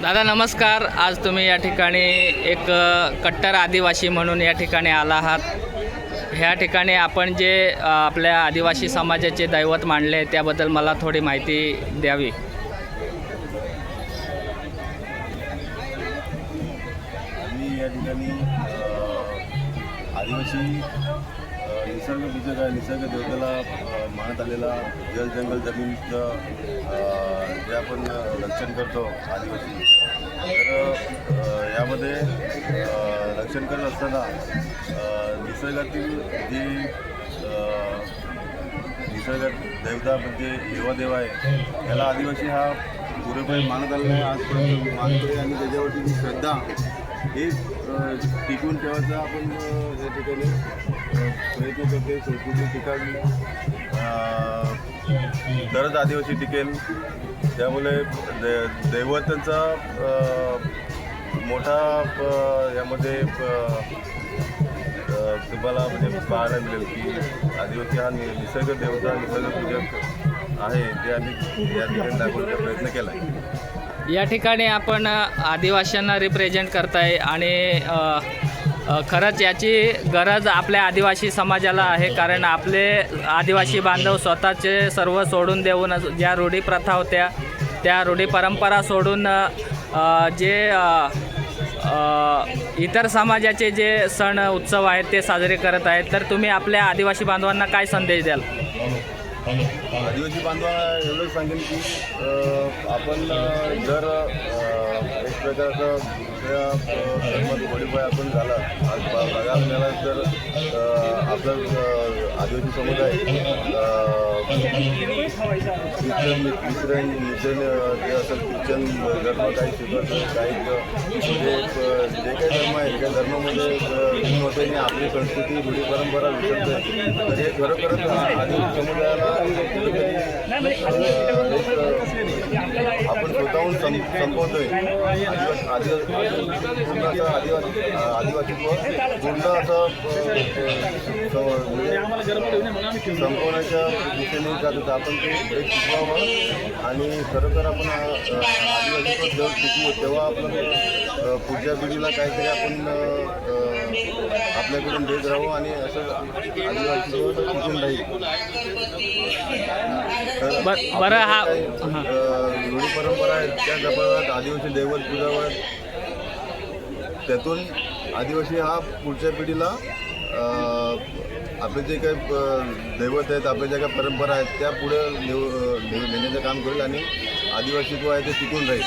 दादा नमस्कार। आज तुम्ही या ठिकाणी एक कट्टर आदिवासी म्हणून या ठिकाणी आला आहात। ह्या ठिकाणी आपण जे आपल्या आदिवासी समाजाचे दैवत मानले त्याबद्दल मला थोडी माहिती द्यावी। मी या ठिकाणी आदिवासी निसर्ग देवतेला मानत आलेला जल जंगल जमीनचं जे आपण रक्षण करतो आदिवासी, तर यामध्ये रक्षण करत असताना निसर्गातील जी निसर्ग देवता म्हणजे देवादेव आहे याला आदिवासी हा पुरेपूर मानत आलेला आहे, आजपर्यंत मानतोय आणि त्याच्यावरती जी श्रद्धा हे टिकून ठेवायचा आपण या ठिकाणी प्रयत्न करते। संस्कृती टिकावी तरच आदिवासी टिकेल। त्यामुळे दैवतांचा मोठा यामध्ये तुम्हाला म्हणजे पाहायला मिळेल की आदिवासी हा निसर्ग देवता निसर्ग पूजक आहे, ते आम्ही या ठिकाणी दाखवण्याचा प्रयत्न केला आहे। या ठिकाणी आपण आदिवासींना रिप्रेझेंट करताय आणि खरंच याची गरज आपल्या आदिवासी समाजाला आहे, कारण आपले आदिवासी बांधव स्वतःचे सर्व सोडून देऊन ज्या रूढी प्रथा होत्या त्या रूढी परंपरा सोडून जे इतर समाजाचे जे सण उत्सव आहेत ते साजरे करत आहेत। तर तुम्ही आपल्या आदिवासी बांधवांना काय संदेश द्याल? आदिवासी बांधवांना एवढंच सांगेन की आपण जर एक प्रकारचं दुसऱ्या धर्मात वडीपाय आपण झाला आज बघायला मिळाला तर आपला आदिवासी समुदाय ख्रिश्चन जे असं ख्रिश्चन धर्म काही स्वीकारतं, काही जे काही धर्म आहे त्या धर्मामध्ये गुण होते आणि आपली संस्कृती रूढी परंपरा विसरते। तर हे खरोखरच आदिवासी समुदायाला आपण स्वतःहून संपवतोय। आदिवासीत्व पूर्ण असं संपवण्याच्या दिशेने जात होतं। आपण ते एक शिकवावं आणि खरोखर आपण आदिवासीत्व जेव्हा शिकवू तेव्हा आपण पुढच्या पिढीला काहीतरी आपण आपल्याकडून देत राहू आणि असं आदिवासीत्व टिकून राहील। बरं, हा रूढी परंपरा आहेत त्या जपत आदिवासी दैवत पूजावर, त्यातून आदिवासी हा पुढच्या पिढीला आपले जे काही दैवत आहेत, आपल्या ज्या काही परंपरा आहेत त्या पुढे नेण्याचं काम करेल आणि आदिवासीत्व आहे ते टिकून राहील।